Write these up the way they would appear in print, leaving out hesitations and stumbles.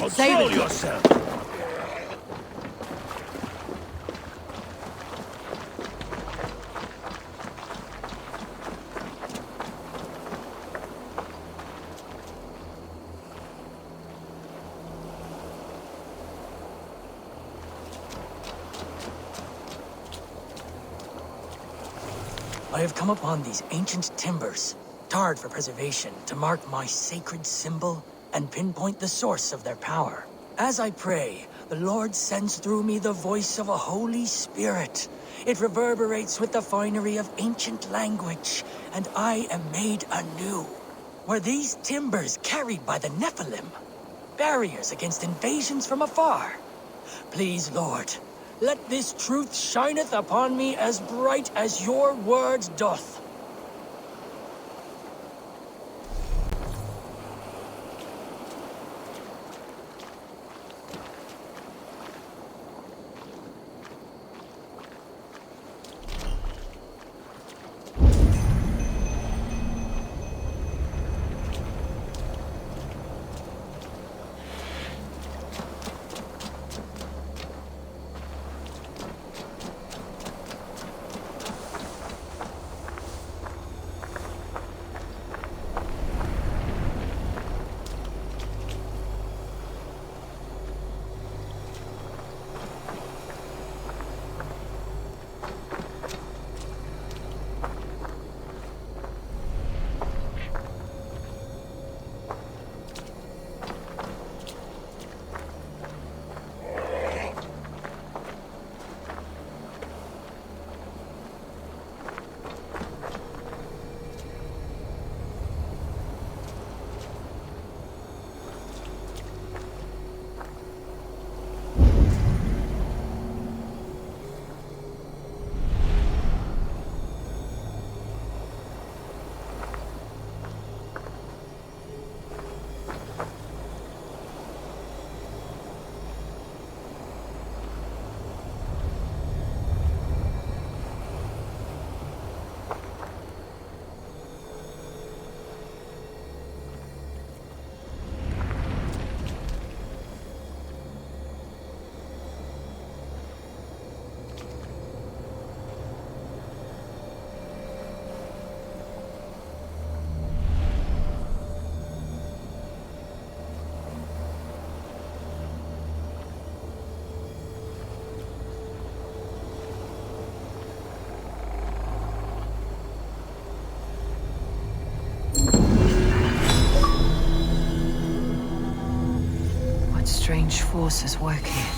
Control yourself! I have come upon these ancient timbers, tarred for preservation, to mark my sacred symbol and pinpoint the source of their power. As I pray, the Lord sends through me the voice of a Holy Spirit. It reverberates with the finery of ancient language, and I am made anew. Were these timbers carried by the Nephilim? Barriers against invasions from afar? Please, Lord, let this truth shineth upon me as bright as your word doth. Strange forces work here.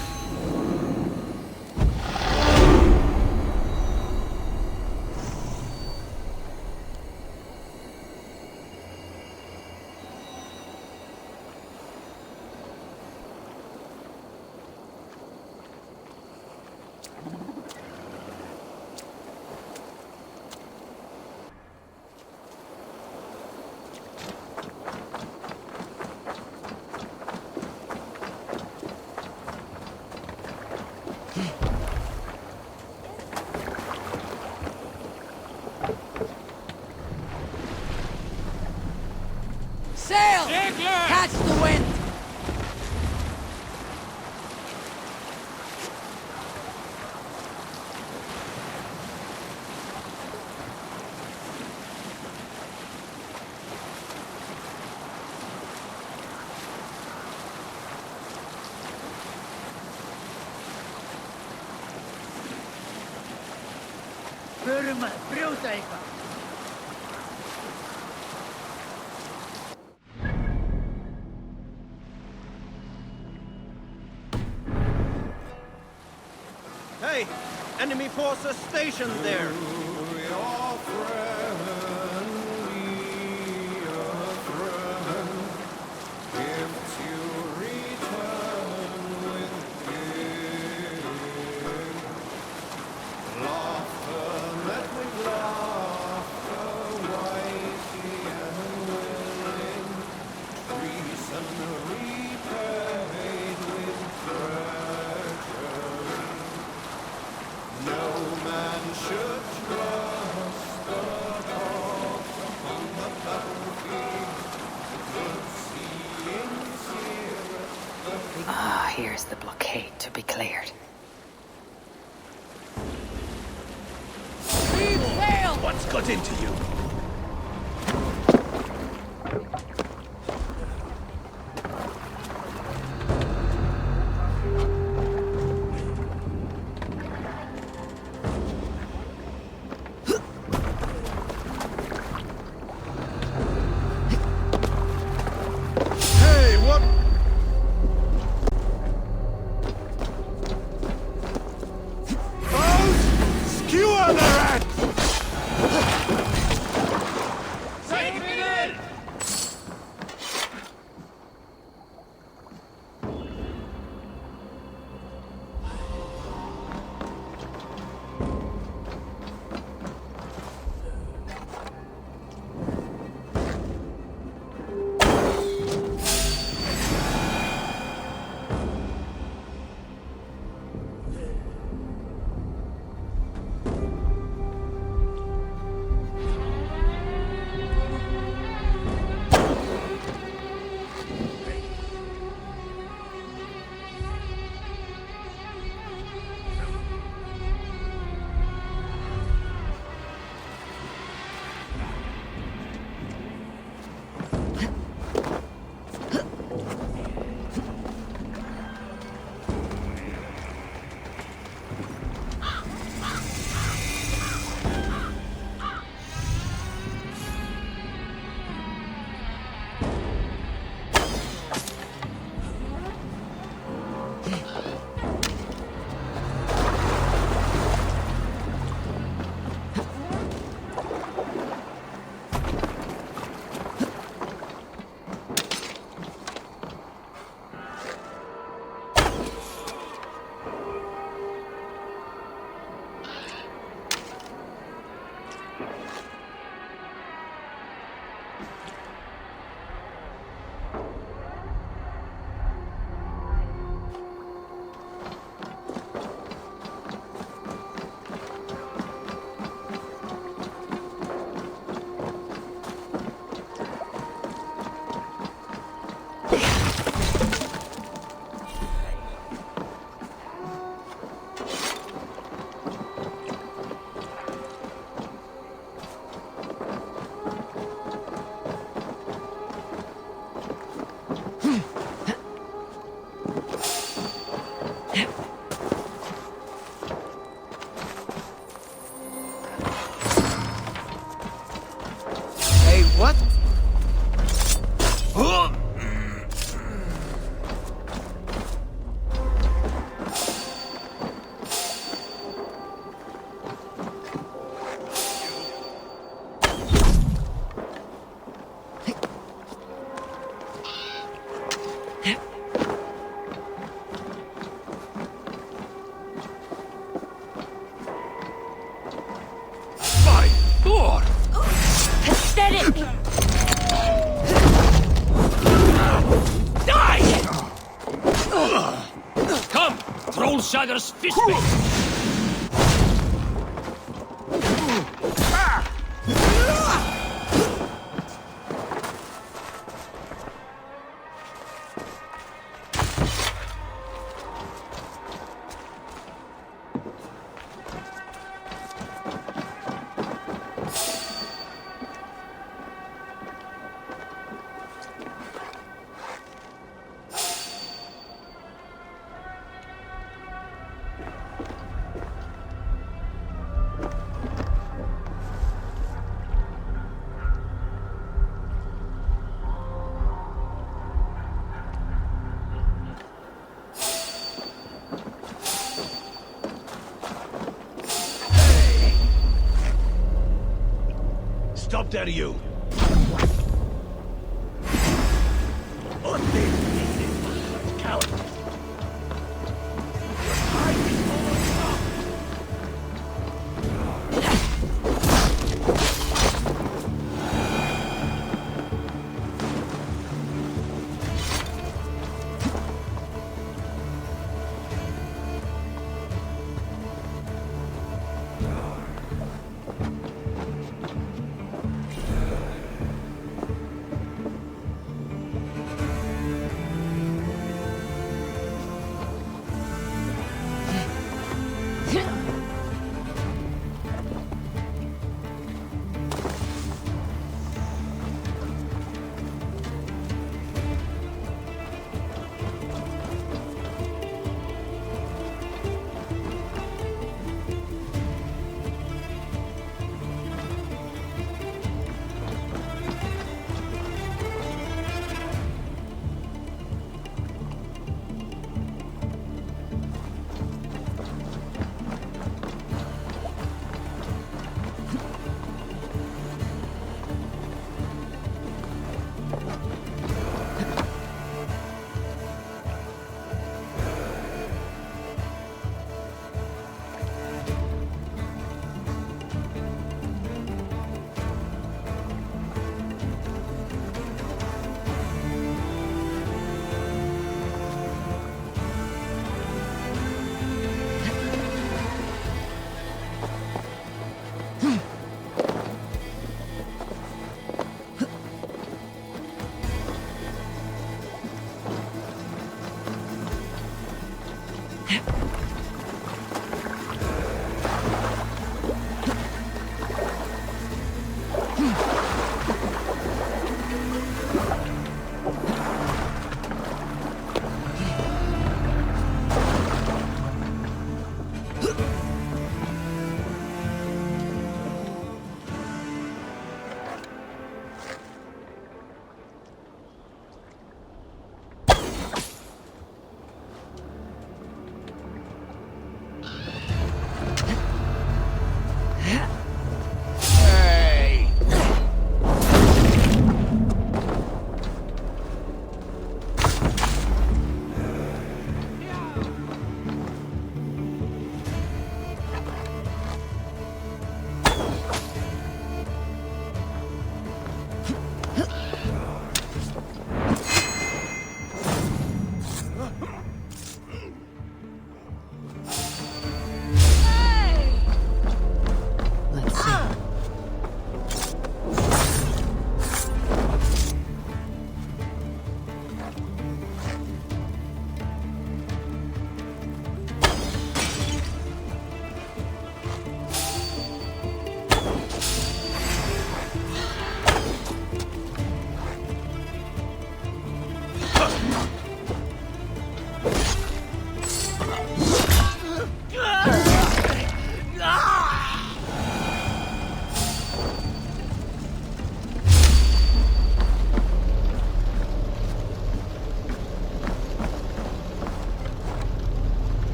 Sail! Catch the wind! Förum að brjóta eitthvað. Hey! Enemy forces stationed there! No man should trust the appears the blockade to be cleared. What's got into you? Hey, what? Foes, skewer the rats! Pathetic! Die! Come, Troll Shagger's fistmate! Stop there, you! Coward!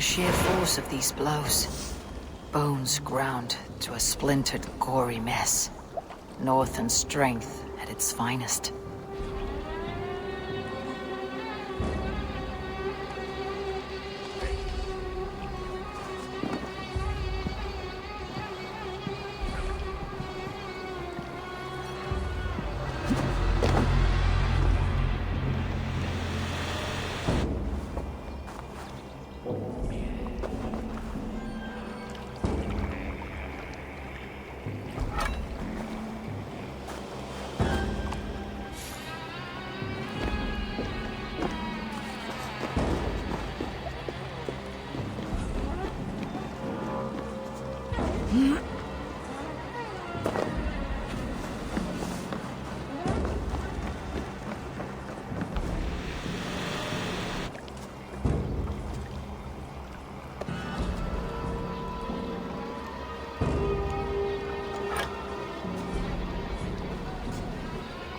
sheer force of these blows. Bones ground to a splintered, gory mess. Northern strength at its finest.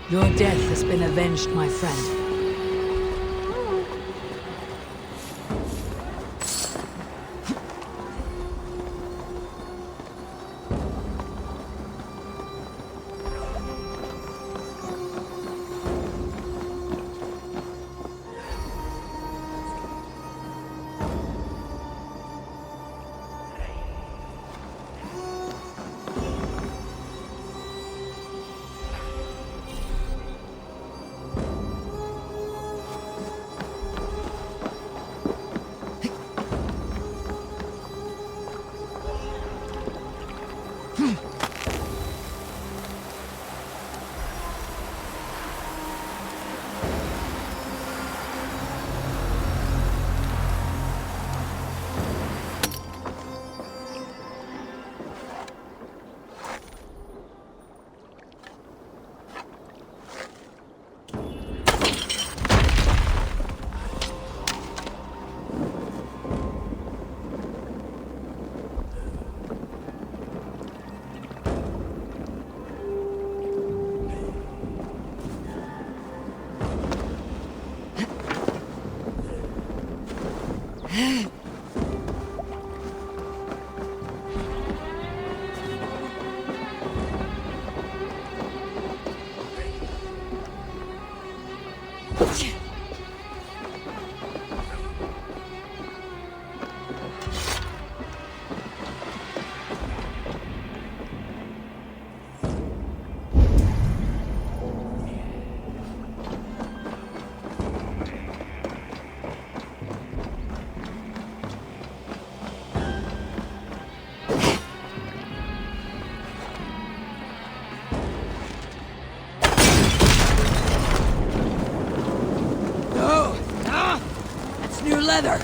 Your death has been avenged, my friend. Leather!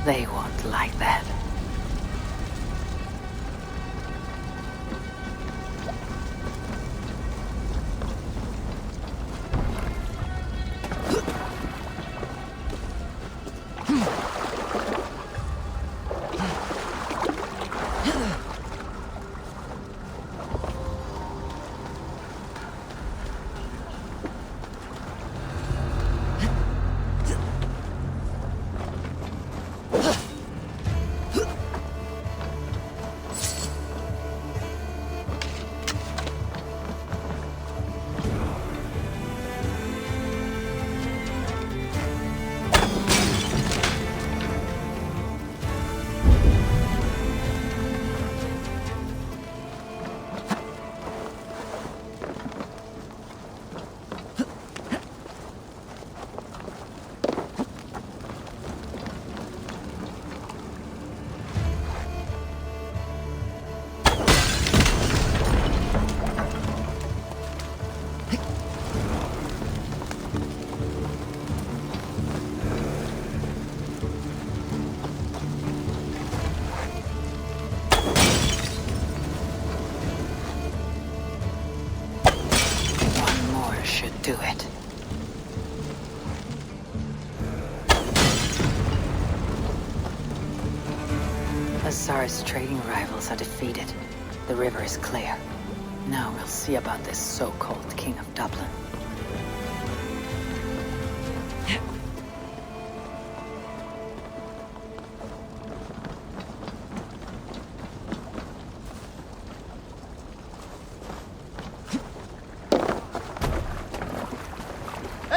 They won't like that. Do it. Azar's trading rivals are defeated. The river is clear. Now we'll see about this so-called King of Dublin.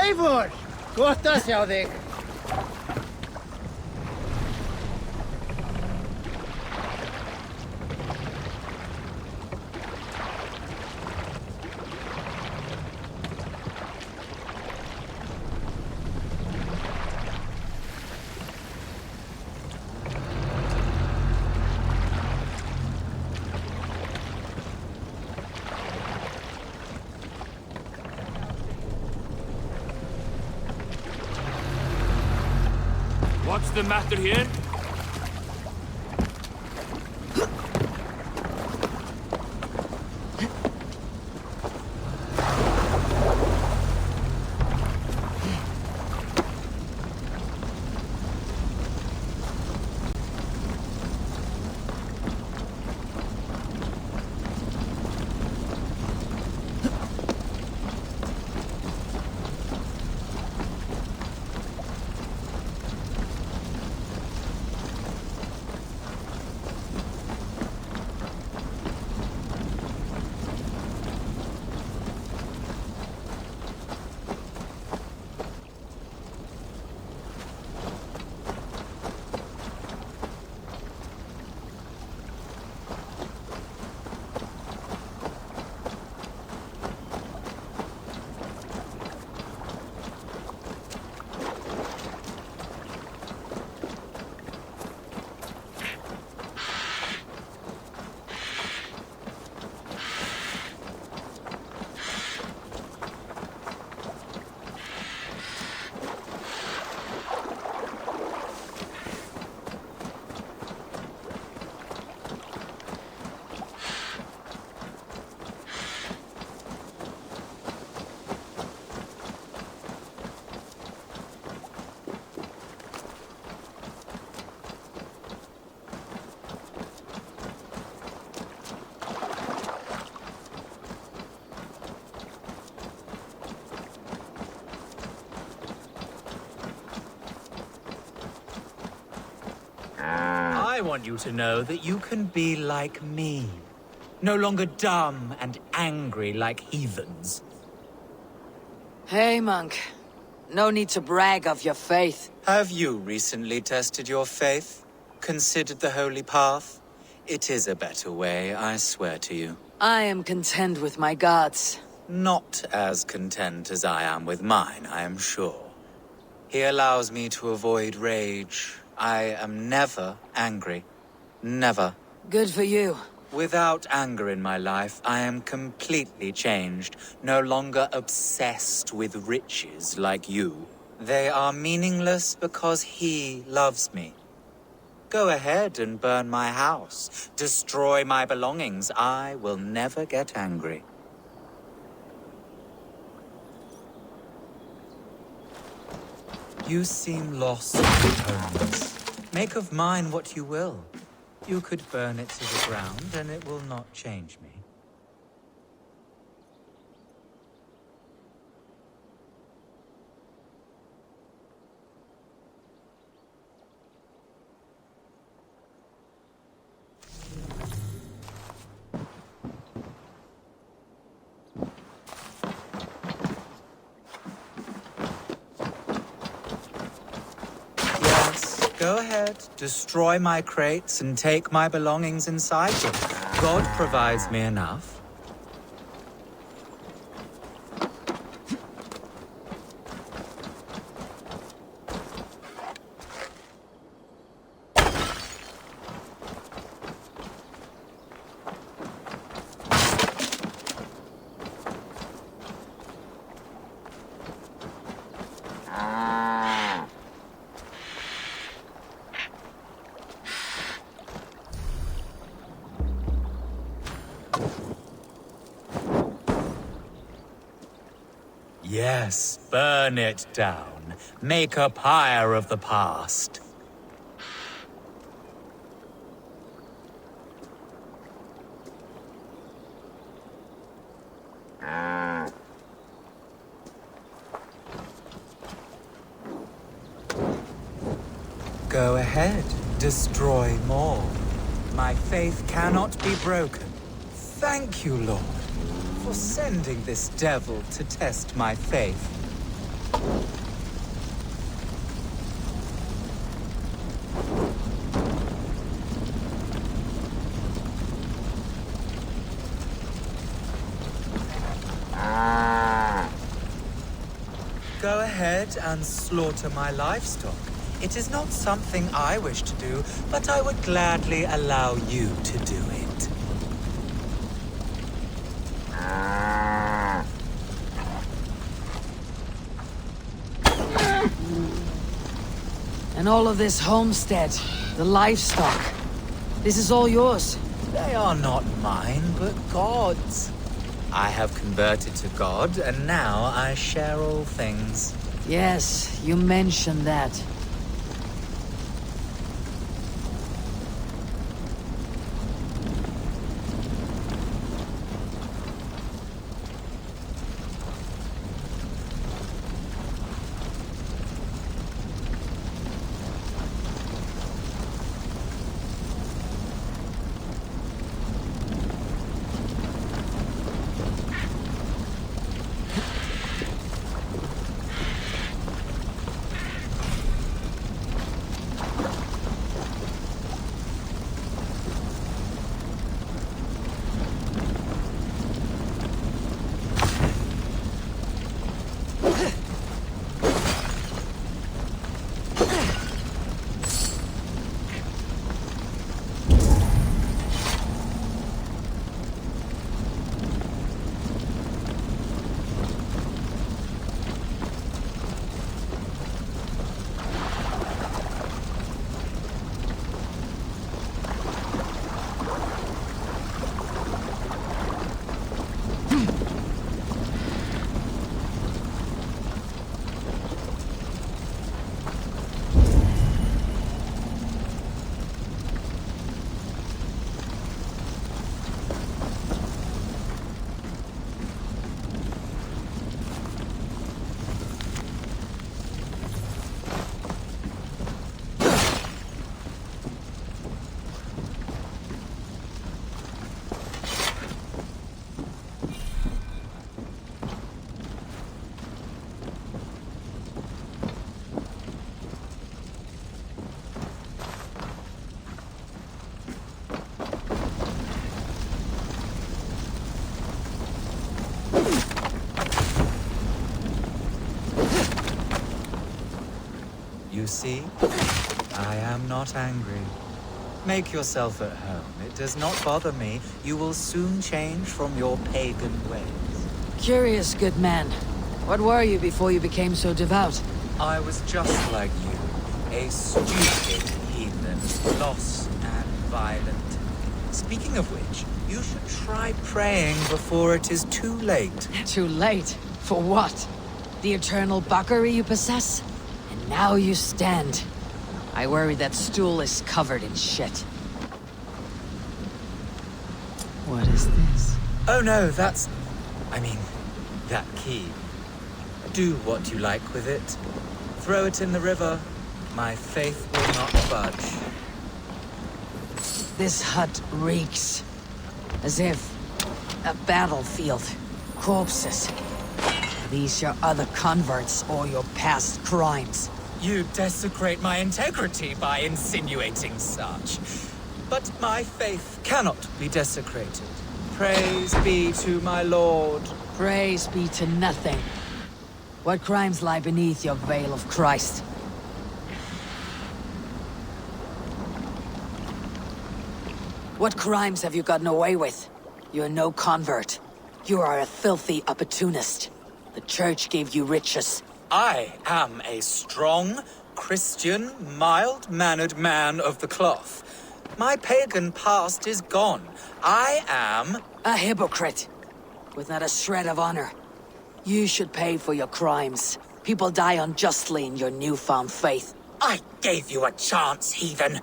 Eivor! Gott að sjá þig! What's the matter here? I want you to know that you can be like me. No longer dumb and angry like heathens. Hey, monk. No need to brag of your faith. Have you recently tested your faith? Considered the holy path? It is a better way, I swear to you. I am content with my gods. Not as content as I am with mine, I am sure. He allows me to avoid rage. I am never angry. Never. Good for you. Without anger in my life, I am completely changed. No longer obsessed with riches like you. They are meaningless because he loves me. Go ahead and burn my house. Destroy my belongings. I will never get angry. You seem lost, opponents. Make of mine what you will. You could burn it to the ground, and it will not change me. Go ahead, destroy my crates and take my belongings inside them. God provides me enough. Yes, burn it down. Make a pyre of the past. Go ahead, destroy more. My faith cannot be broken. Thank you, Lord, for sending this devil to test my faith. Go ahead and slaughter my livestock. It is not something I wish to do, but I would gladly allow you to do it. And all of this homestead, the livestock, this is all yours. They are not mine, but God's. I have converted to God, and now I share all things. Yes, you mentioned that. You see, I am not angry. Make yourself at home. It does not bother me. You will soon change from your pagan ways. Curious, good man. What were you before you became so devout? I was just like you, a stupid heathen. moments lost and violent. Speaking of which, you should try praying before it is too late. Too late? For what? The eternal buckery you possess? And now you stand. I worry that stool is covered in shit. What is this? Oh no, that's... I mean, that key. Do what you like with it. Throw it in the river. My faith will not budge. This hut reeks. As if a battlefield. Corpses. Are these your other converts or your past crimes? You desecrate my integrity by insinuating such. But my faith cannot be desecrated. Praise be to my lord. Praise be to nothing. What crimes lie beneath your veil of Christ? What crimes have you gotten away with? You're no convert. You are a filthy opportunist. The church gave you riches. I am a strong, Christian, mild-mannered man of the cloth. My pagan past is gone. I am... a hypocrite. With not a shred of honor. You should pay for your crimes. People die unjustly in your newfound faith. I gave you a chance, heathen.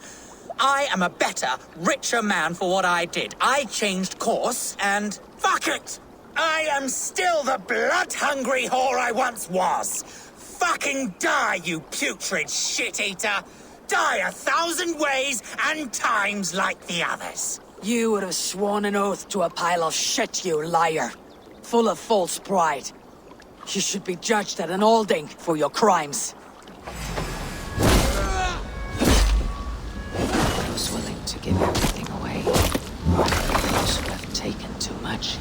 I am a better, richer man for what I did. I changed course, and... fuck it! I am still the blood-hungry whore I once was. Fucking die, you putrid shit-eater! Die 1,000 ways and times like the others. You would have sworn an oath to a pile of shit, you liar. Full of false pride. You should be judged at an alding for your crimes. I was willing to give everything away. Those who have taken too much.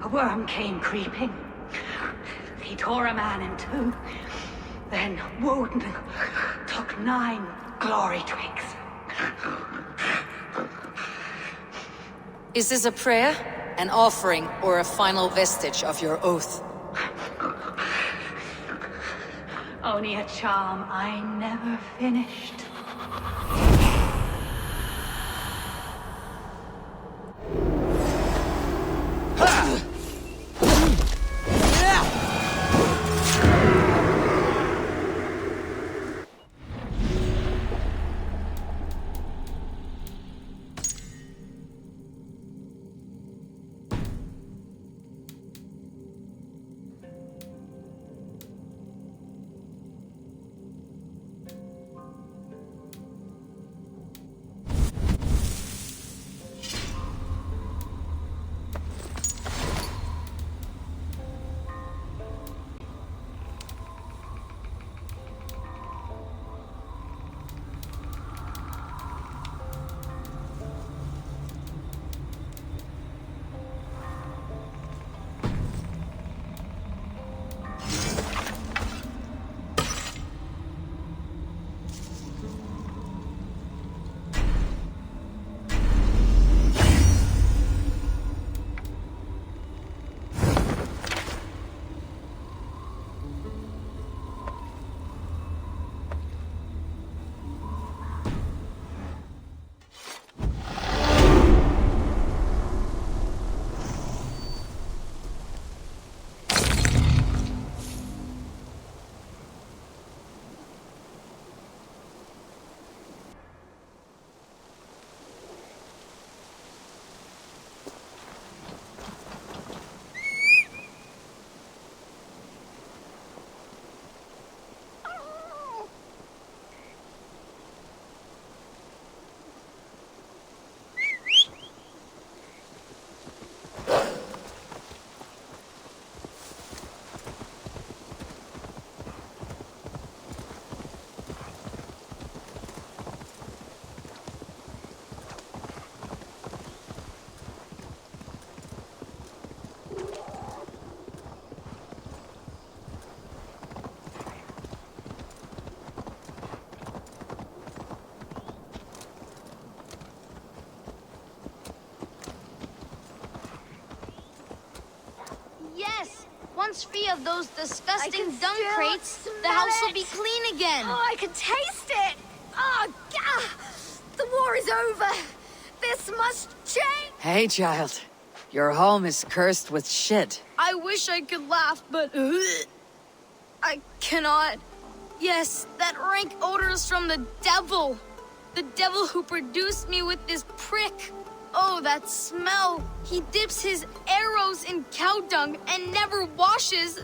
A worm came creeping. He tore a man in two. Then Woden took 9 glory twigs. Is this a prayer, an offering, or a final vestige of your oath? Only a charm I never finished. Once free of those disgusting dung crates, the house will be clean again. Oh, I can taste it! Oh, gah! The war is over! This must change! Hey, child. Your home is cursed with shit. I wish I could laugh, but I cannot. Yes, that rank odor is from the devil. The devil who produced me with this prick. Oh, that smell. He dips his arrows in cow dung and never washes.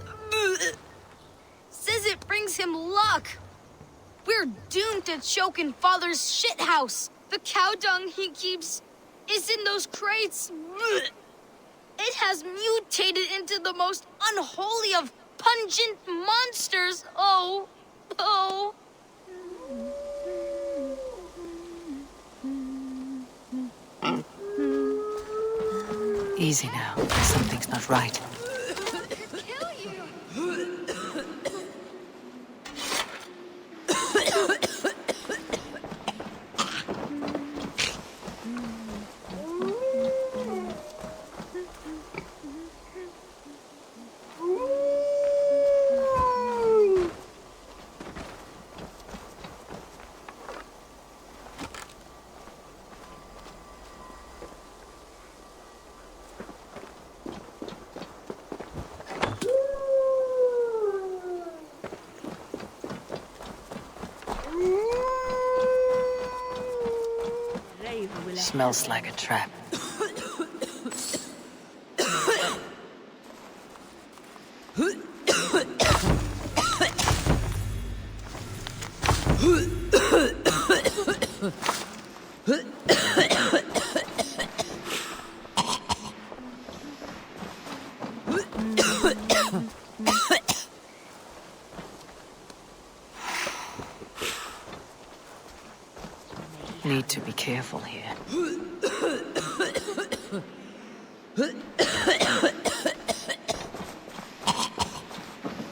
Says it brings him luck. We're doomed to choke in Father's shithouse. The cow dung he keeps is in those crates. It has mutated into the most unholy of pungent monsters. Oh. Easy now. Something's not right. Smells like a trap. Need to be careful here.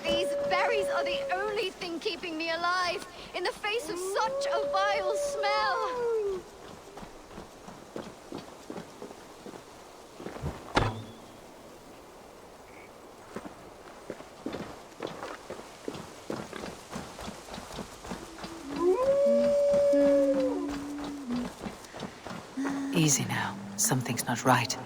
These berries are the only thing keeping me alive, in the face of such a vile smell. Easy now. Something's not right.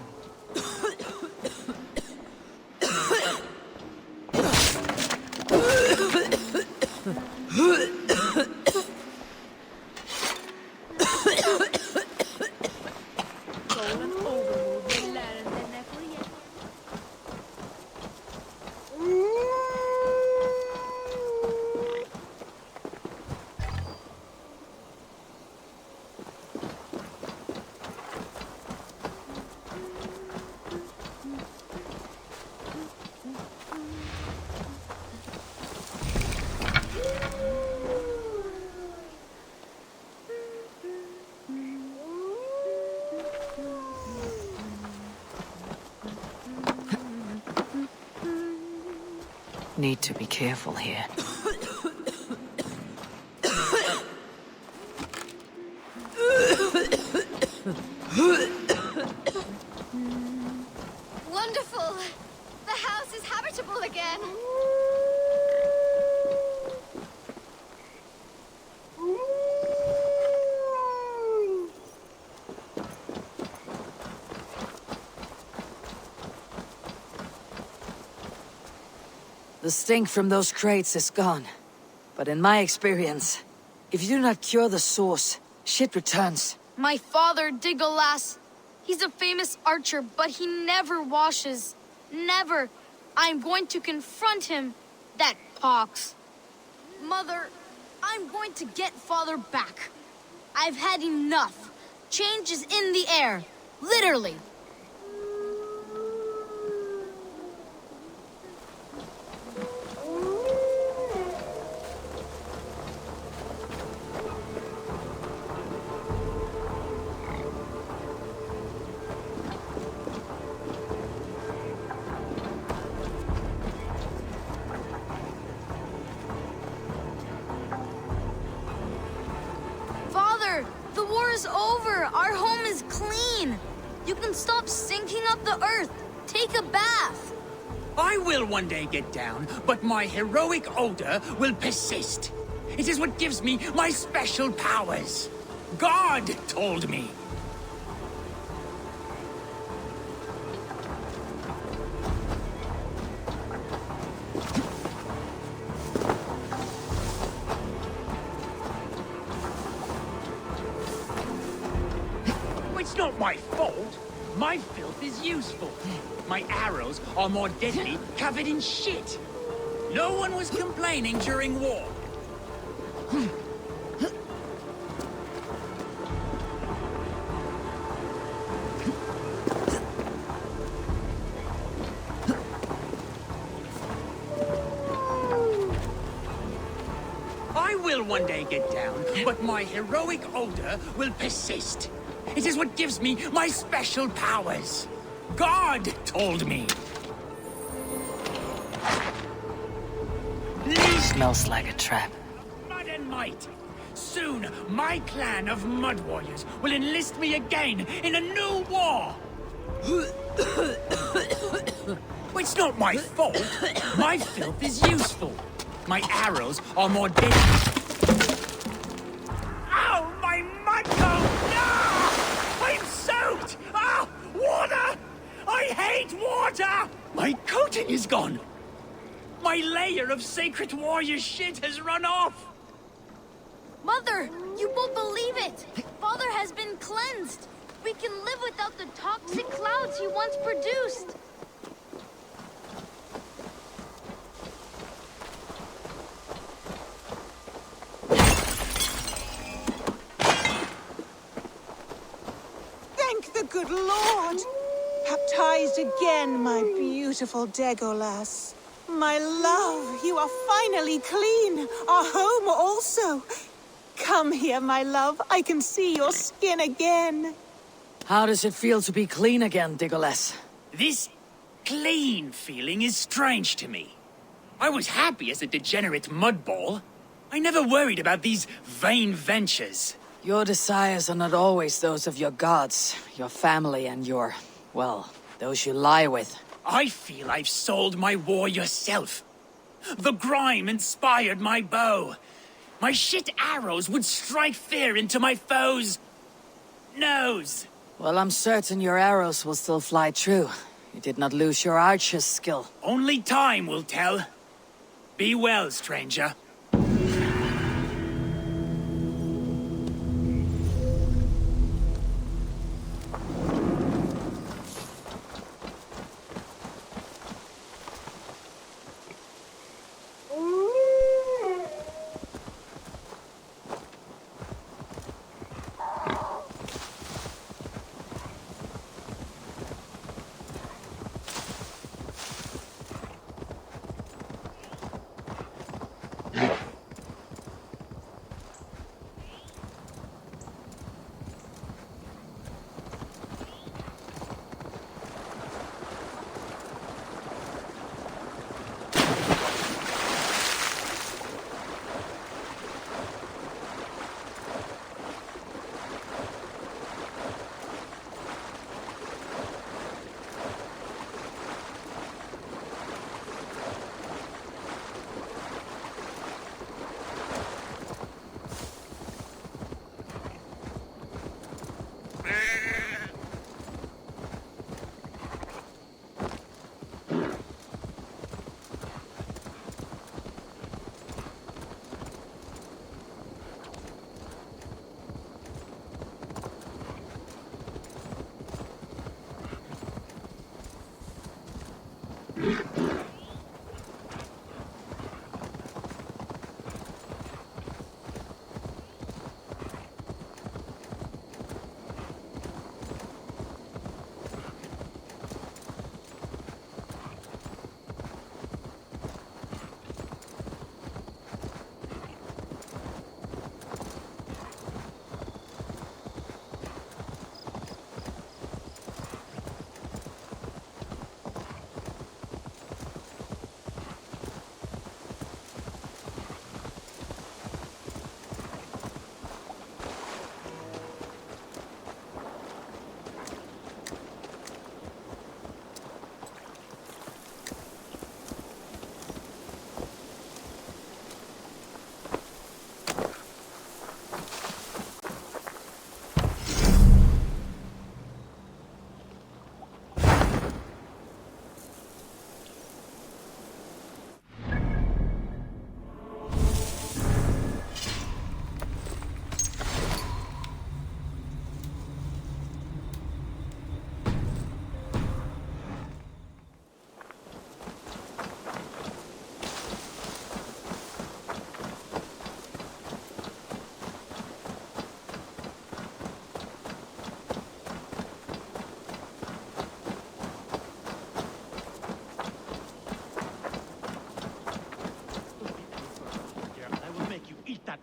Need to be careful here. Wonderful! The house is habitable again. The stink from those crates is gone. But in my experience, if you do not cure the source, shit returns. My father, Degolas, he's a famous archer, but he never washes. Never. I'm going to confront him. That pox. Mother, I'm going to get father back. I've had enough. Change is in the air. Literally. The war is over. Our home is clean. You can stop sinking up the earth. Take a bath. I will one day get down, but my heroic odor will persist. It is what gives me my special powers. God told me. It's not my fault. My filth is useful. My arrows are more deadly covered in shit. No one was complaining during war. I will one day get down, but my heroic odor will persist. It is what gives me my special powers. God told me. Smells like a trap. Mud and might. Soon, my clan of mud warriors will enlist me again in a new war. It's not my fault. My filth is useful. My arrows are more deadly. Ow, my mud coat! No! I'm soaked! Ah, water! I hate water! My coating is gone. My layer of sacred warrior shit has run off. Mother, you won't believe it. Father has been cleansed. we can live without the toxic clouds he once produced. Thank the good Lord! Baptized again, my beautiful Degolas. My love, you are finally clean. Our home also. Come here, my love. I can see your skin again. How does it feel to be clean again, Degolas? This clean feeling is strange to me. I was happy as a degenerate mudball. I never worried about these vain ventures. Your desires are not always those of your gods, your family, and your, well, those you lie with. I feel I've sold my warrior self. The grime inspired my bow. My shit arrows would strike fear into my foes' nose. Well, I'm certain your arrows will still fly true. You did not lose your archer's skill. Only time will tell. Be well, stranger.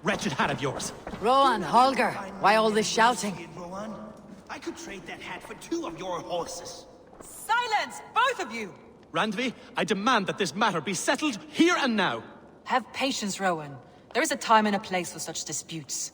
Wretched hat of yours. Rowan, Holger, why all this shouting? Rowan, I could trade that hat for 2 of your horses. Silence, both of you! Randvi, I demand that this matter be settled here and now. Have patience, Rowan. There is a time and a place for such disputes.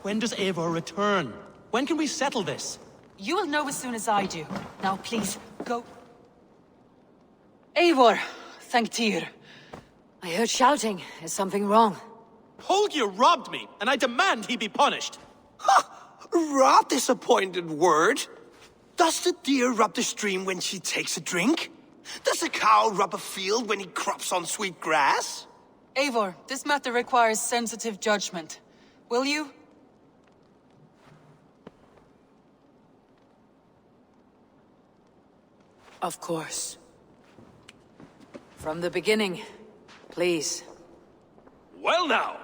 When does Eivor return? When can we settle this? You will know as soon as I do. Now, please, go. Eivor, thank Tyr. I heard shouting. Is something wrong? Holger robbed me, and I demand he be punished. Ha! Rot this appointed word! Does the deer rub the stream when she takes a drink? Does a cow rub a field when he crops on sweet grass? Eivor, this matter requires sensitive judgment. Will you? Of course. From the beginning, please. Well now,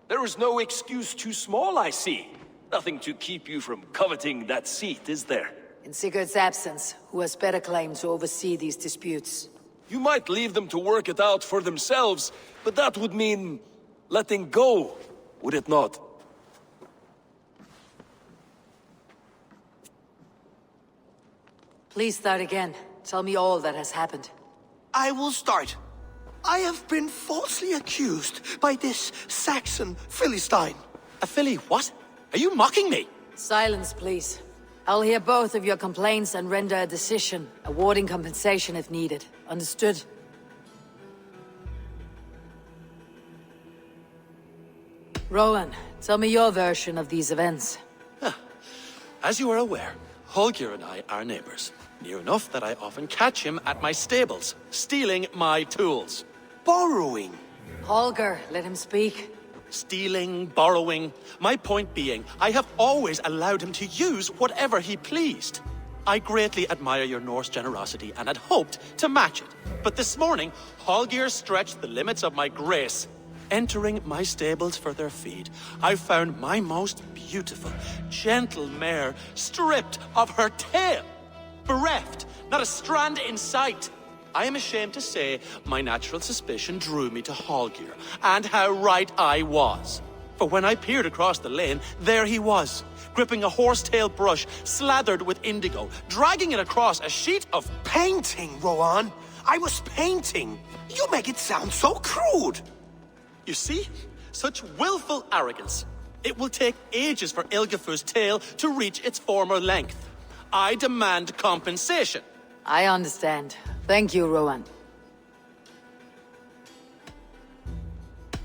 there is no excuse too small, I see. Nothing to keep you from coveting that seat, is there? In Sigurd's absence, who has better claim to oversee these disputes? You might leave them to work it out for themselves, but that would mean letting go, would it not? Please start again. Tell me all that has happened. I will start. I have been falsely accused by this Saxon Philistine. A Philly what? Are you mocking me? Silence, please. I'll hear both of your complaints and render a decision, awarding compensation if needed. Understood? Rowan, tell me your version of these events. As you are aware, Holger and I are neighbors. Near enough that I often catch him at my stables, stealing my tools. Borrowing. Holger, let him speak. Stealing, borrowing. My point being, I have always allowed him to use whatever he pleased. I greatly admire your Norse generosity and had hoped to match it. But this morning, Holger stretched the limits of my grace. Entering my stables for their feed, I found my most beautiful, gentle mare stripped of her tail. Bereft, not a strand in sight. I am ashamed to say my natural suspicion drew me to Holger, and how right I was. For when I peered across the lane, there he was, gripping a horsetail brush slathered with indigo, dragging it across a sheet of... Painting, Rowan! I was painting! You make it sound so crude! You see? Such willful arrogance. It will take ages for Ilgafur's tail to reach its former length. I demand compensation. I understand. Thank you, Rowan.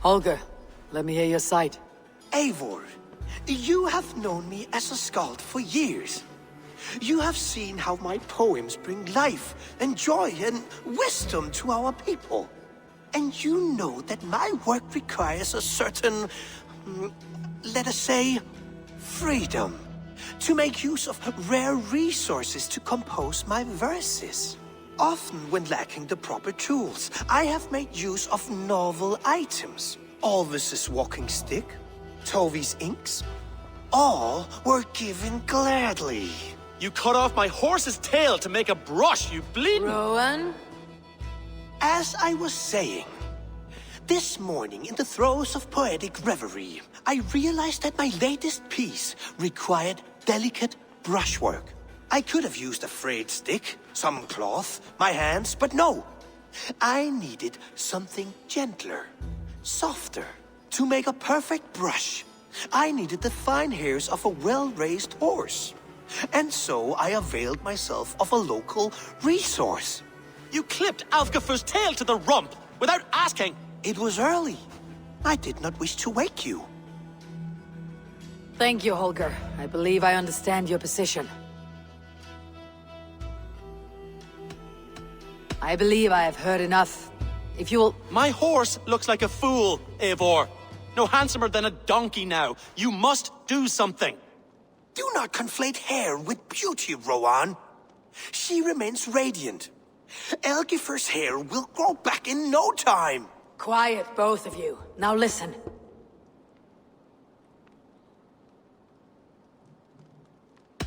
Holger, let me hear your side. Eivor, you have known me as a skald for years. You have seen how my poems bring life and joy and wisdom to our people. And you know that my work requires a certain, let us say, freedom. To make use of rare resources to compose my verses. Often when lacking the proper tools, I have made use of novel items. Alvis's walking stick, Tovi's inks, all were given gladly. You cut off my horse's tail to make a brush, you bleeding... Rowan? As I was saying, this morning in the throes of poetic reverie, I realized that my latest piece required delicate brushwork. I could have used a frayed stick, some cloth, my hands, but no. I needed something gentler, softer. To make a perfect brush, I needed the fine hairs of a well-raised horse. And so I availed myself of a local resource. You clipped Alfgafur's tail to the rump without asking. It was early. I did not wish to wake you. Thank you, Holger. I believe I understand your position. I believe I have heard enough. If you will... My horse looks like a fool, Eivor. No handsomer than a donkey now. You must do something. Do not conflate hair with beauty, Rowan. She remains radiant. Elgifur's hair will grow back in no time. Quiet, both of you. Now listen.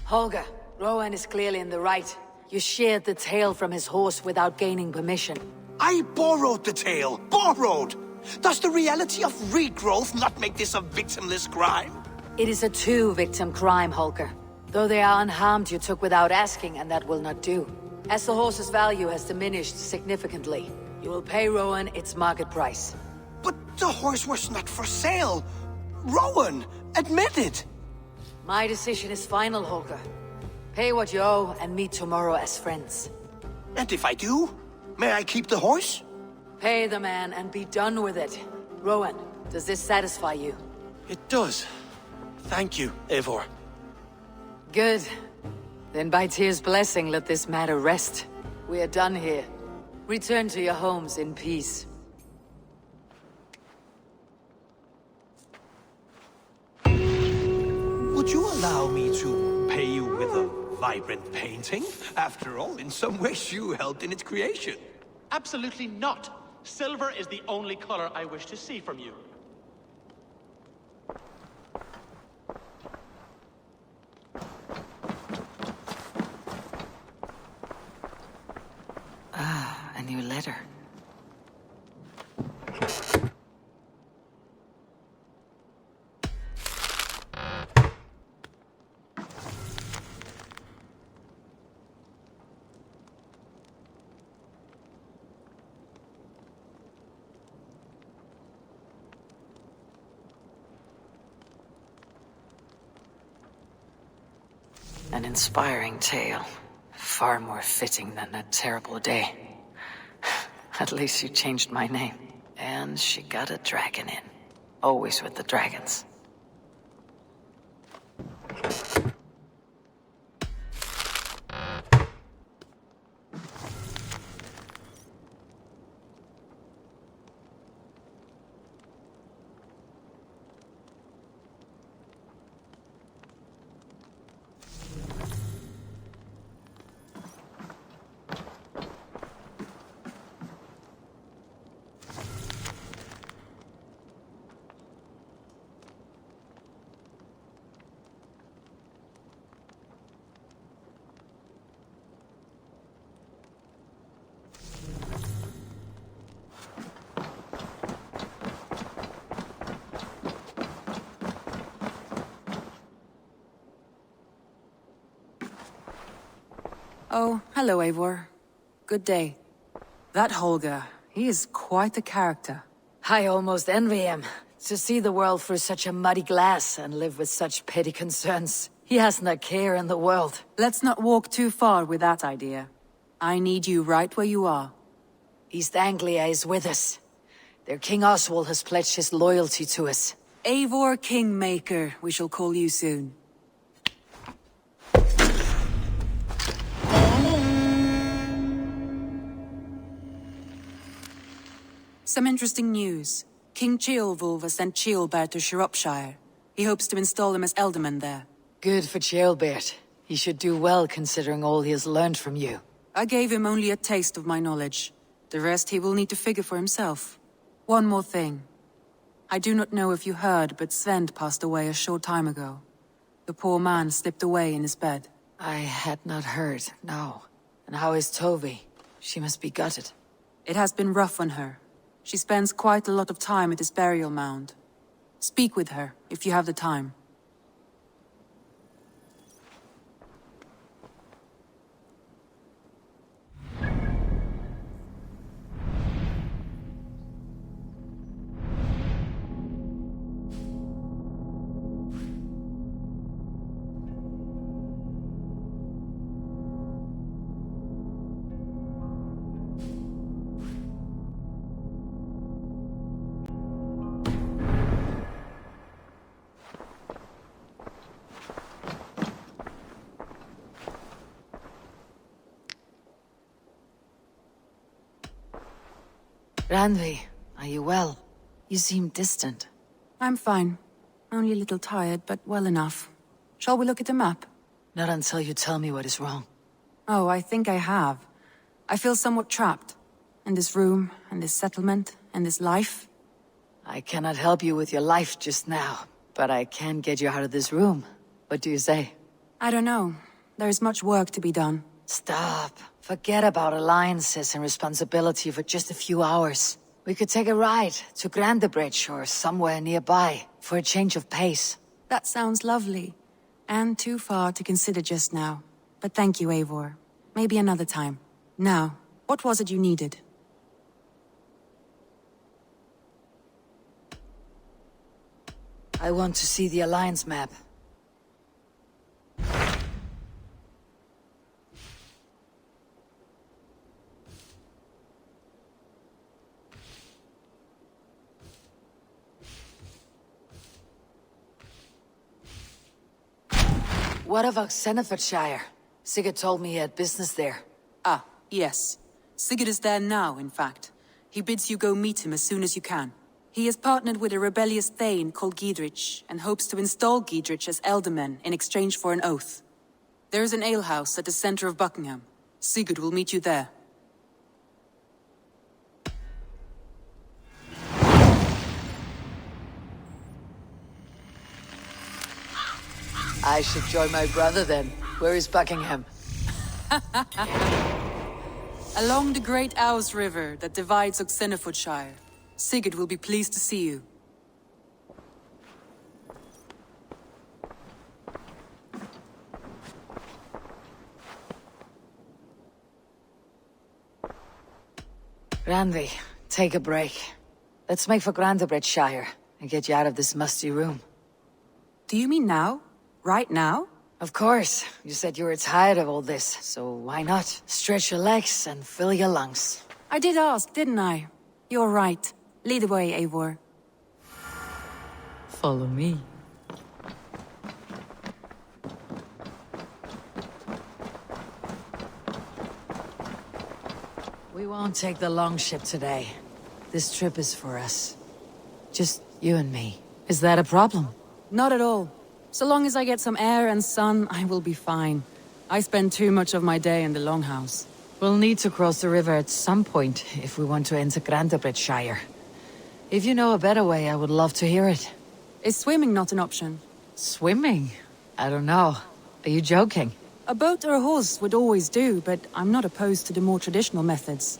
Holger, Rowan is clearly in the right. You sheared the tail from his horse without gaining permission. I borrowed the tail. Borrowed! Does the reality of regrowth not make this a victimless crime? It is a two-victim crime, Holger. Though they are unharmed, you took without asking, and that will not do. As the horse's value has diminished significantly, you will pay Rowan its market price. But the horse was not for sale. Rowan, admit it. My decision is final, Holger. Pay what you owe and meet tomorrow as friends. And if I do, may I keep the horse? Pay the man and be done with it. Rowan, does this satisfy you? It does. Thank you, Eivor. Good. Then by Tyr's blessing, let this matter rest. We are done here. Return to your homes in peace. Would you allow me to pay you with a vibrant painting? After all, in some ways you helped in its creation. Absolutely not. Silver is the only color I wish to see from you. Ah, a new letter. An inspiring tale. Far more fitting than that terrible day. At least she changed my name. And she got a dragon in. Always with the dragons. Oh, hello, Eivor. Good day. That Holger, he is quite a character. I almost envy him. To see the world through such a muddy glass and live with such petty concerns. He hasn't a care in the world. Let's not walk too far with that idea. I need you right where you are. East Anglia is with us. Their King Oswald has pledged his loyalty to us. Eivor Kingmaker, we shall call you soon. Some interesting news. King Ceolwulf has sent Ceolbert to Shropshire. He hopes to install him as Elderman there. Good for Ceolbert. He should do well considering all he has learned from you. I gave him only a taste of my knowledge. The rest he will need to figure for himself. One more thing. I do not know if you heard, but Svend passed away a short time ago. The poor man slipped away in his bed. I had not heard, no. And how is Tovi? She must be gutted. It has been rough on her. She spends quite a lot of time at his burial mound. Speak with her, if you have the time. Randvi, are you well? You seem distant. I'm fine. Only a little tired, but well enough. Shall we look at the map? Not until you tell me what is wrong. Oh, I think I have. I feel somewhat trapped. In this room, and this settlement, and this life. I cannot help you with your life just now, but I can get you out of this room. What do you say? I don't know. There is much work to be done. Stop. Forget about alliances and responsibility for just a few hours. We could take a ride to Grandebridge or somewhere nearby for a change of pace. That sounds lovely. And too far to consider just now. But thank you, Eivor. Maybe another time. Now, what was it you needed? I want to see the Alliance map. What of Oxenfordshire? Sigurd told me he had business there. Ah, yes. Sigurd is there now, in fact. He bids you go meet him as soon as you can. He has partnered with a rebellious Thane called Giedrich, and hopes to install Giedrich as Elderman in exchange for an oath. There is an alehouse at the center of Buckingham. Sigurd will meet you there. I should join my brother then. Where is Buckingham? Along the Great Ouse River that divides Oxenfordshire. Sigurd will be pleased to see you. Randvi, take a break. Let's make for Grantebridgeshire and get you out of this musty room. Do you mean now? Right now? Of course. You said you were tired of all this, so why not? Stretch your legs and fill your lungs. I did ask, didn't I? You're right. Lead the way, Eivor. Follow me. We won't take the longship today. This trip is for us. Just you and me. Is that a problem? Not at all. So long as I get some air and sun, I will be fine. I spend too much of my day in the Longhouse. We'll need to cross the river at some point if we want to enter Grantebridgeshire. If you know a better way, I would love to hear it. Is swimming not an option? Swimming? I don't know. Are you joking? A boat or a horse would always do, but I'm not opposed to the more traditional methods.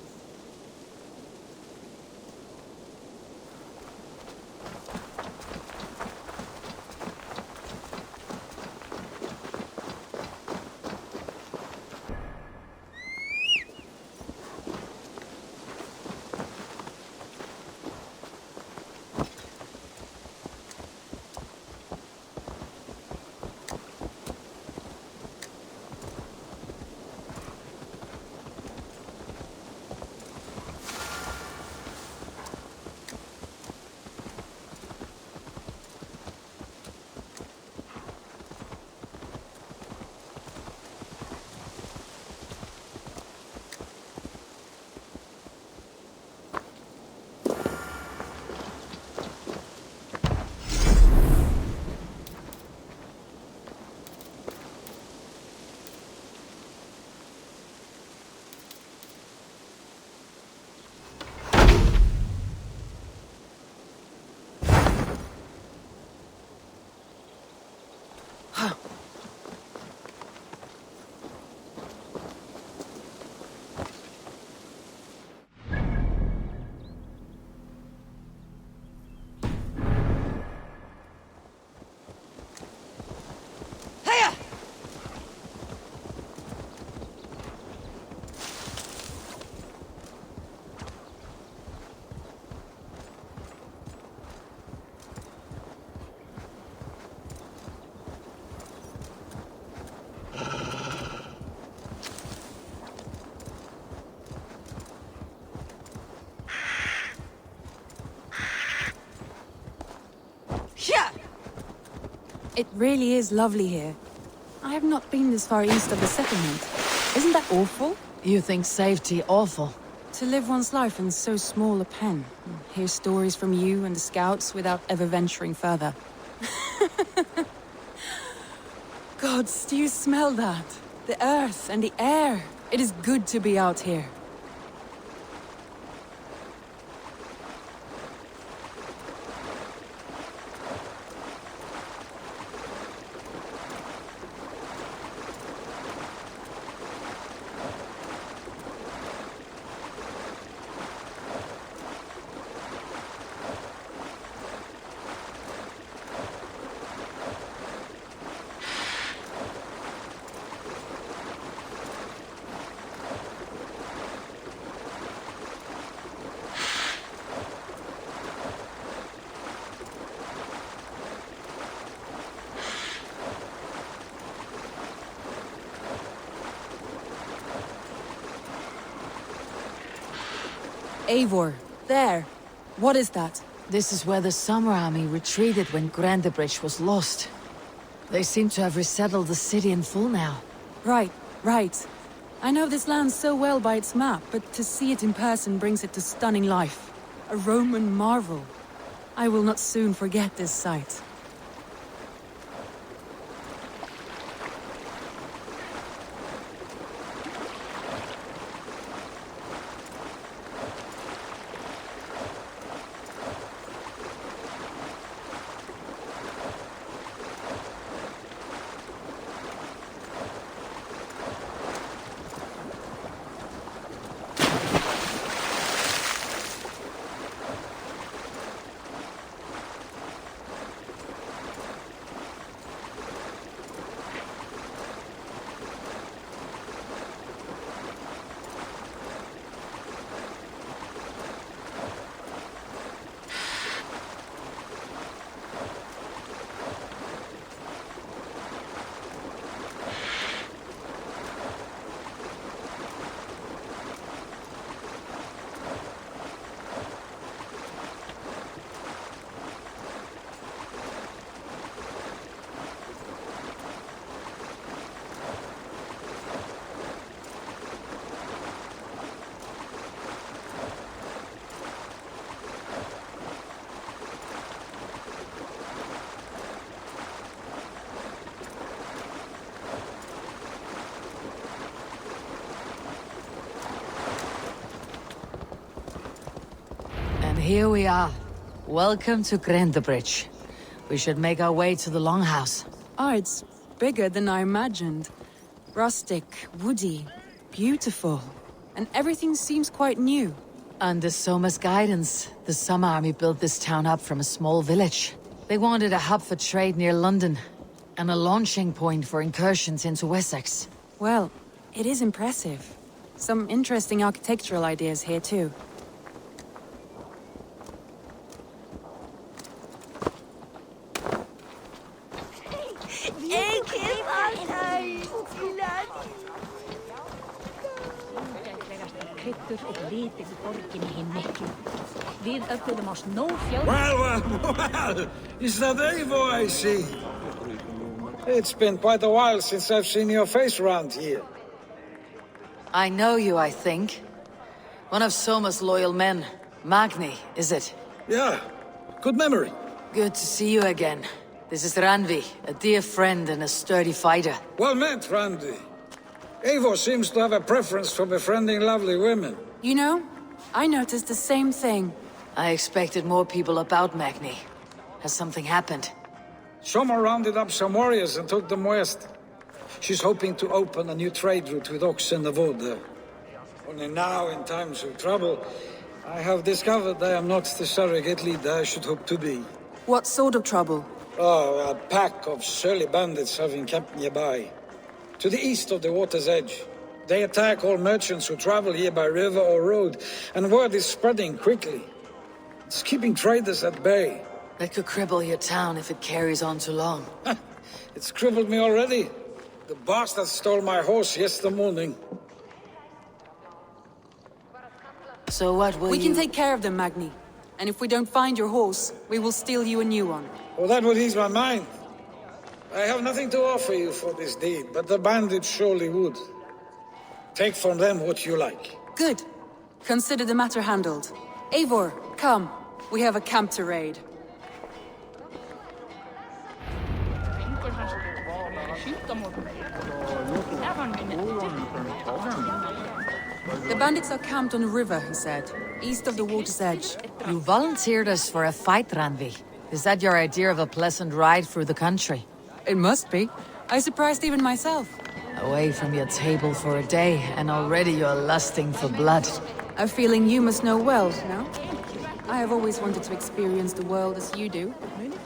It really is lovely here. I have not been this far east of the settlement. Isn't that awful? You think safety awful? To live one's life in so small a pen. Hear stories from you and the scouts without ever venturing further. Gods, do you smell that? The earth and the air. It is good to be out here. Eivor, there. What is that? This is where the Summer Army retreated when Grantebridge was lost. They seem to have resettled the city in full now. Right. Right. I know this land so well by its map, but to see it in person brings it to stunning life. A Roman marvel. I will not soon forget this sight. Here we are. Welcome to Grantebridge. We should make our way to the Longhouse. Oh, it's bigger than I imagined. Rustic, woody, beautiful. And everything seems quite new. Under Soma's guidance, the Summer Army built this town up from a small village. They wanted a hub for trade near London, and a launching point for incursions into Wessex. Well, it is impressive. Some interesting architectural ideas here too. Well, is that Eivor I see? It's been quite a while since I've seen your face around here. I know you, I think. One of Soma's loyal men. Magni, is it? Yeah, good memory. Good to see you again. This is Randvi, a dear friend and a sturdy fighter. Well met, Randvi. Eivor seems to have a preference for befriending lovely women. You know, I noticed the same thing. I expected more people about Magni. Has something happened? Soma rounded up some warriors and took them west. She's hoping to open a new trade route with oxen and wood there. Only now, in times of trouble, I have discovered I am not the surrogate leader I should hope to be. What sort of trouble? Oh, a pack of surly bandits have encamped nearby. To the east of the water's edge. They attack all merchants who travel here by river or road, and word is spreading quickly. It's keeping traders at bay. That could cripple your town if it carries on too long. It's crippled me already. The bastard stole my horse yesterday morning. So what will We can take care of them, Magni. And if we don't find your horse, we will steal you a new one. Well, that would ease my mind. I have nothing to offer you for this deed, but the bandits surely would. Take from them what you like. Good. Consider the matter handled. Eivor, come. We have a camp to raid. The bandits are camped on the river, he said, east of the water's edge. You volunteered us for a fight, Randvi. Is that your idea of a pleasant ride through the country? It must be. I surprised even myself. Away from your table for a day, and already you're lusting for blood. A feeling you must know well, no? I have always wanted to experience the world as you do,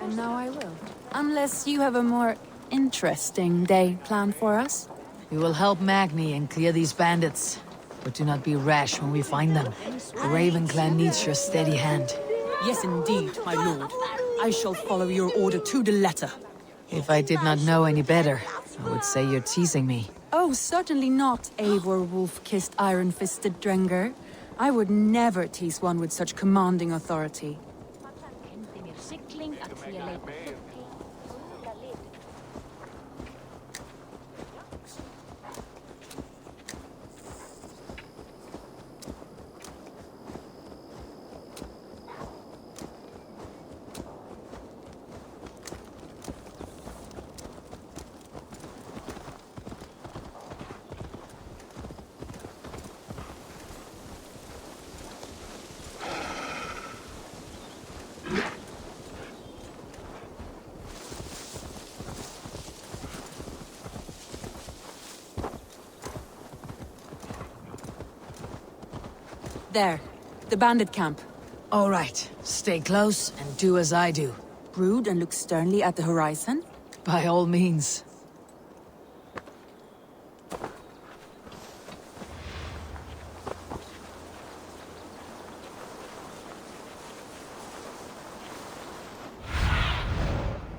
and now I will. Unless you have a more interesting day planned for us. We will help Magni and clear these bandits. But do not be rash when we find them. The Raven clan needs your steady hand. Yes, indeed, my lord. I shall follow your order to the letter. If I did not know any better, I would say you're teasing me. Oh, certainly not, Eivor wolf-kissed iron-fisted Drenger. I would never tease one with such commanding authority. There. The bandit camp. All right. Stay close and do as I do. Brood and look sternly at the horizon? By all means.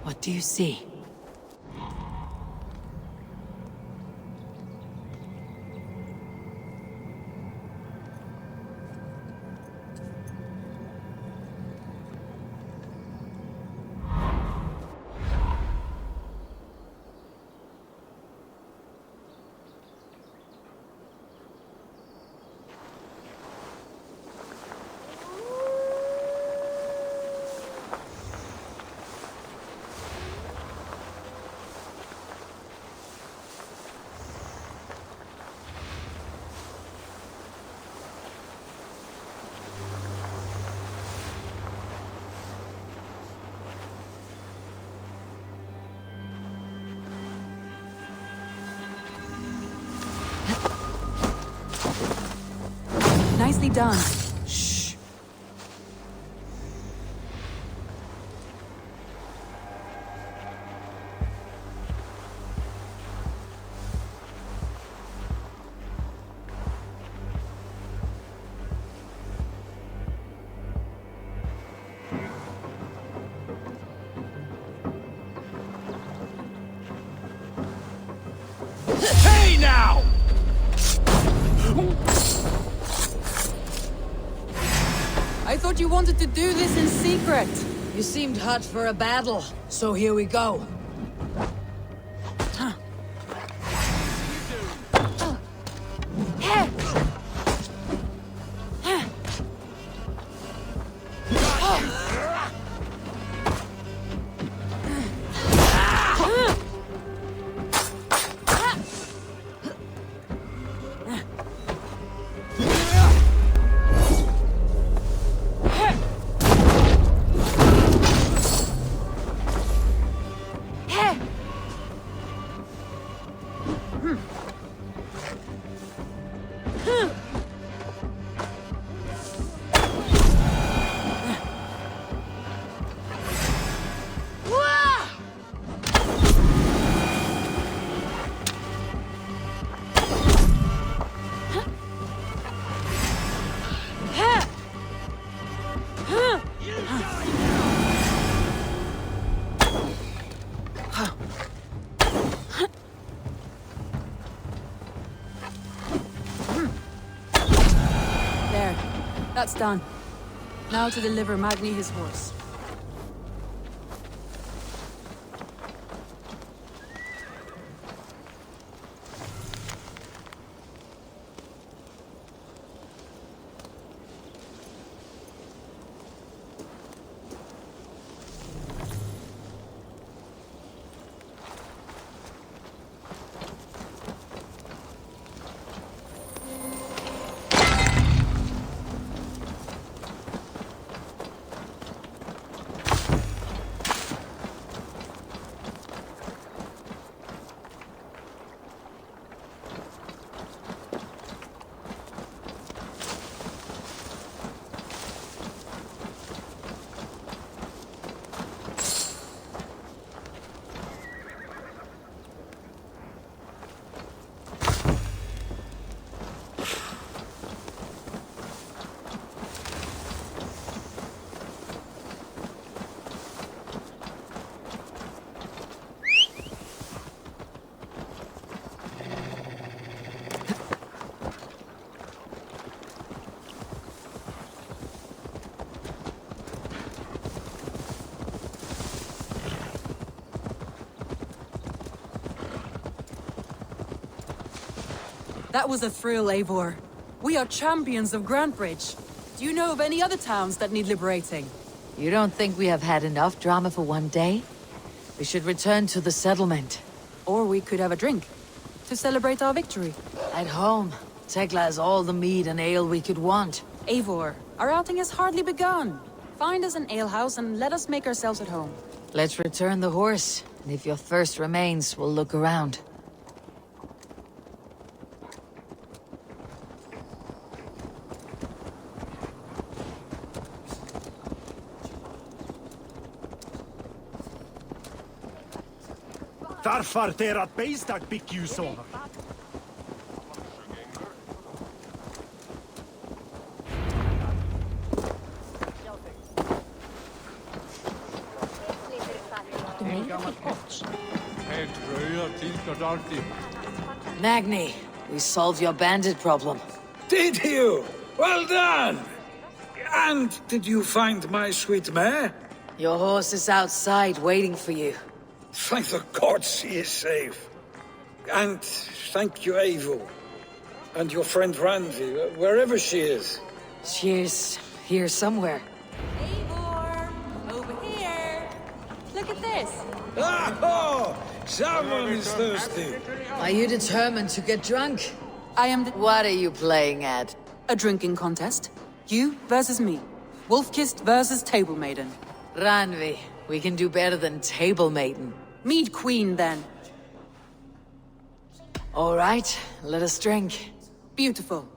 What do you see? Nicely done. Shh. Hey now! I thought you wanted to do this in secret. You seemed hot for a battle, so here we go. That's done. Now to deliver Magni his horse. That was a thrill, Eivor. We are champions of Grantebridge. Do you know of any other towns that need liberating? You don't think we have had enough drama for one day? We should return to the settlement. Or we could have a drink, to celebrate our victory. At home, Tekla has all the mead and ale we could want. Eivor, our outing has hardly begun. Find us an alehouse and let us make ourselves at home. Let's return the horse, and if your thirst remains, we'll look around. Varför derat beistak bygg ju så? Magni, we solved your bandit problem. Did you? Well done! And did you find my sweet mare? Your horse is outside waiting for you. Thank the gods she is safe. And thank you, Eivor. And your friend Randvi, wherever she is. She's here somewhere. Eivor! Over here! Look at this! Oh! Someone is thirsty! Are you determined to get drunk? I am What are you playing at? a drinking contest. You versus me. Wolf-kissed versus Table Maiden. Randvi, we can do better than Table Maiden. Mead Queen, then. All right, let us drink. Beautiful.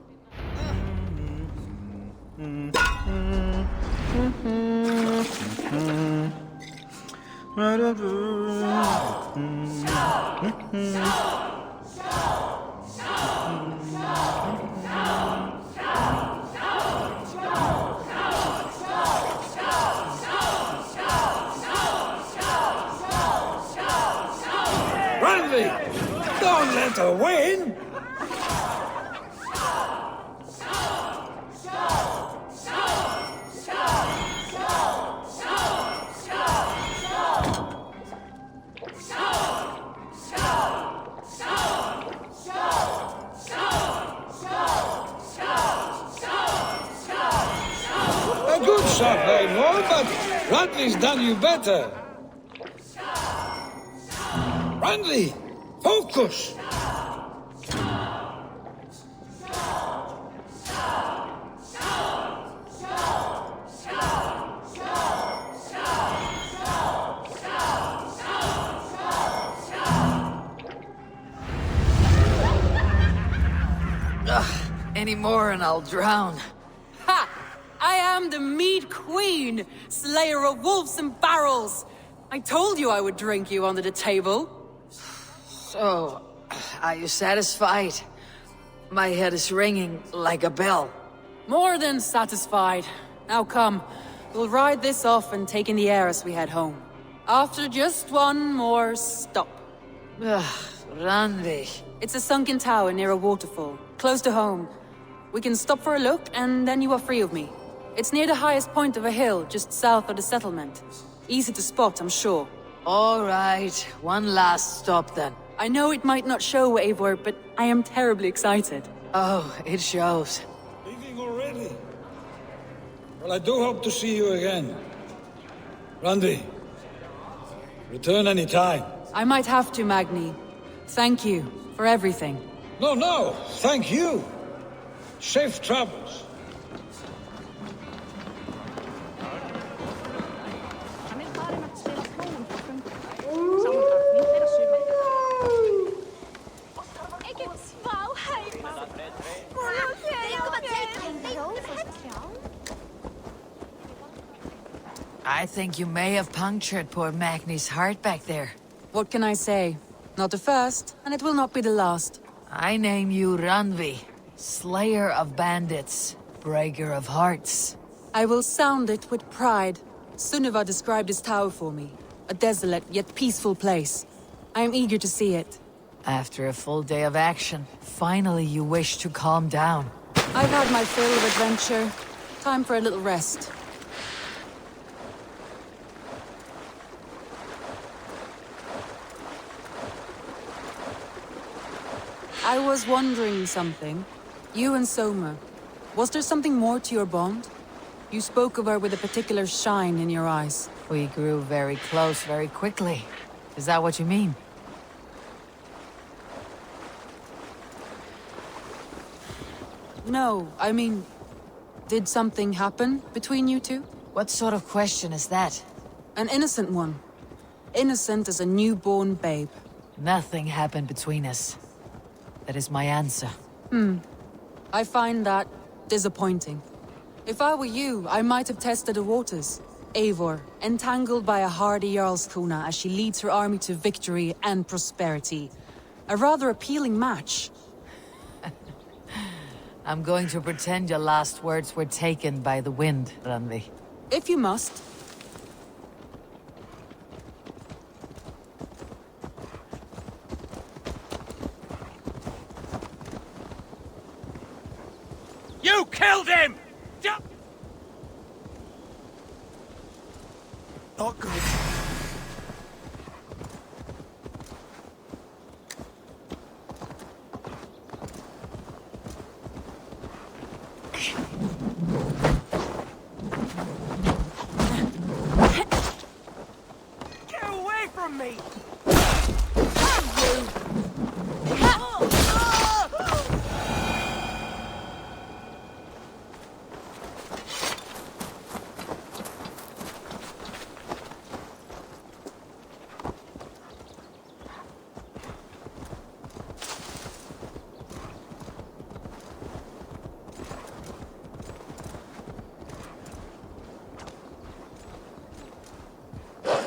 Randvi! Don't let her win! A good shot, Eivor, but Randvi's done you better. Randvi, focus! Any more and I'll drown. Ha! I am the Mead Queen, slayer of wolves and barrels. I told you I would drink you under the table. So, are you satisfied? My head is ringing like a bell. More than satisfied. Now come, we'll ride this off and take in the air as we head home. After just one more stop. Randvi. It's a sunken tower near a waterfall, close to home. We can stop for a look, and then you are free of me. It's near the highest point of a hill, just south of the settlement. Easy to spot, I'm sure. All right, one last stop then. I know it might not show, Eivor, but I am terribly excited. Oh, it shows. Leaving already? Well, I do hope to see you again. Randvi, return any time. I might have to, Magni. Thank you for everything. No, thank you. Safe travels. I think you may have punctured poor Magni's heart back there. What can I say? Not the first, and it will not be the last. I name you Randvi, slayer of bandits, breaker of hearts. I will sound it with pride. Sunniva described this tower for me. A desolate yet peaceful place. I am eager to see it. After a full day of action, finally you wish to calm down. I've had my fill of adventure. Time for a little rest. I was wondering something. You and Soma. Was there something more to your bond? You spoke of her with a particular shine in your eyes. We grew very close very quickly. Is that what you mean? No, I mean... Did something happen between you two? What sort of question is that? An innocent one. Innocent as a newborn babe. Nothing happened between us. That is my answer. I find that disappointing. If I were you, I might have tested the waters. Eivor, entangled by a hardy Jarlskona as she leads her army to victory and prosperity. A rather appealing match. I'm going to pretend your last words were taken by the wind, Randvi. If you must. You killed him! Not good. Get away from me!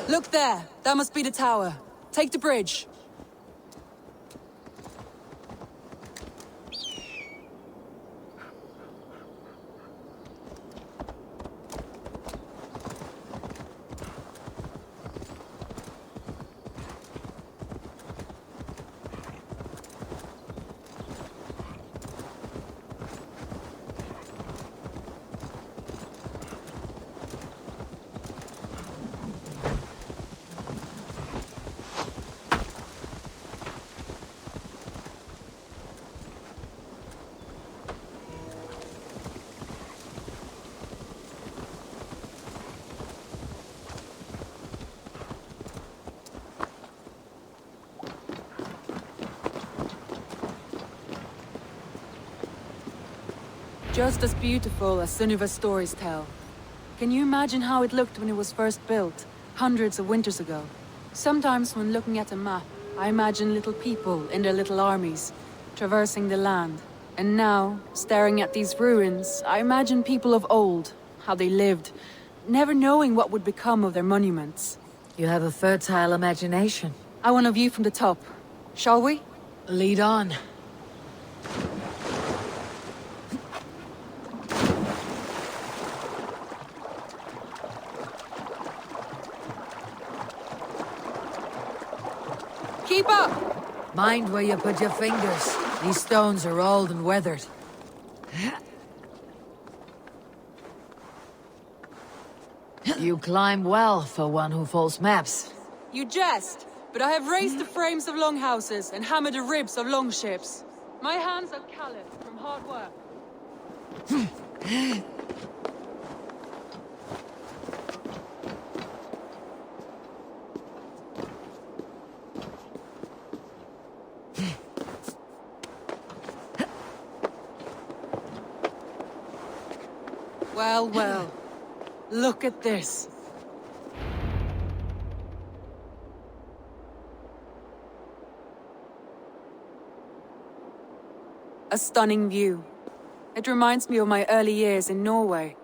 Look there! That must be the tower. Take the bridge. Just as beautiful as Sunniva's stories tell. Can you imagine how it looked when it was first built, hundreds of winters ago? Sometimes when looking at a map, I imagine little people in their little armies, traversing the land. And now, staring at these ruins, I imagine people of old, how they lived, never knowing what would become of their monuments. You have a fertile imagination. I want a view from the top. Shall we? Lead on. Keep up! Mind where you put your fingers. These stones are old and weathered. You climb well for one who folds maps. You jest, but I have raised the frames of longhouses and hammered the ribs of longships. My hands are calloused from hard work. Well, well. Look at this. A stunning view. It reminds me of my early years in Norway.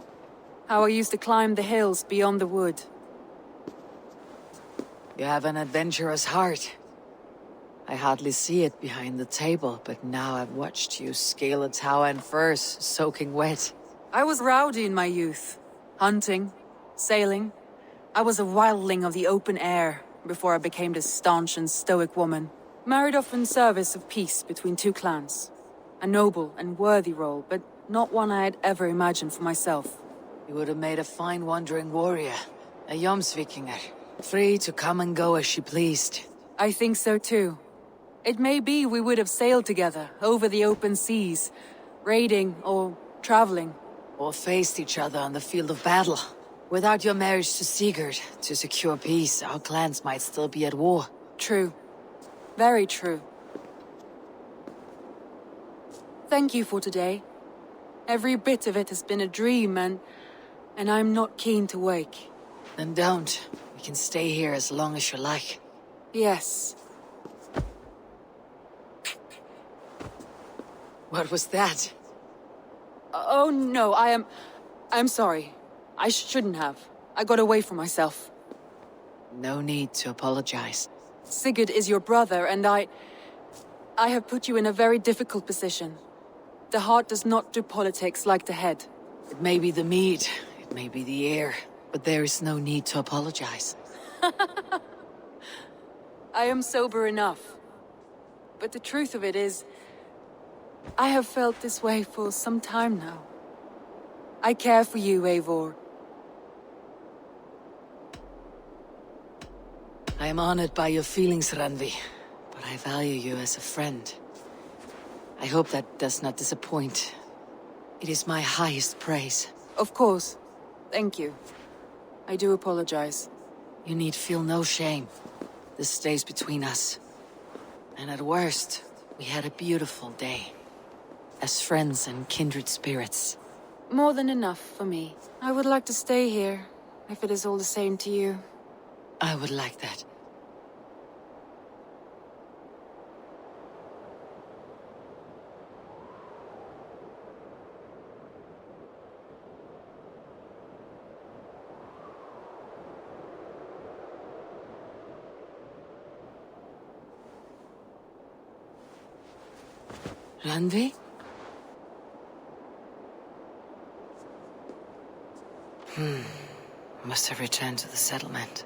How I used to climb the hills beyond the wood. You have an adventurous heart. I hardly see it behind the table, but now I've watched you scale a tower in furs, soaking wet. I was rowdy in my youth. Hunting, sailing. I was a wildling of the open air before I became this staunch and stoic woman. Married off in service of peace between two clans. A noble and worthy role, but not one I had ever imagined for myself. You would have made a fine wandering warrior. A Jomsvikinger. Free to come and go as she pleased. I think so too. It may be we would have sailed together over the open seas, raiding or traveling. Or faced each other on the field of battle. Without your marriage to Sigurd, to secure peace, our clans might still be at war. True. Very true. Thank you for today. Every bit of it has been a dream, and I'm not keen to wake. Then don't. We can stay here as long as you like. Yes. What was that? Oh no, I'm sorry. I shouldn't have. I got away from myself. No need to apologize. Sigurd is your brother, and I have put you in a very difficult position. The heart does not do politics like the head. It may be the mead, it may be the air, but there is no need to apologize. I am sober enough. But the truth of it is, I have felt this way for some time now. I care for you, Eivor. I am honored by your feelings, Randvi, but I value you as a friend. I hope that does not disappoint. It is my highest praise. Of course. Thank you. I do apologize. You need feel no shame. This stays between us. And at worst, we had a beautiful day. As friends and kindred spirits. More than enough for me. I would like to stay here, if it is all the same to you. I would like that. Randvi? Must have returned to the settlement.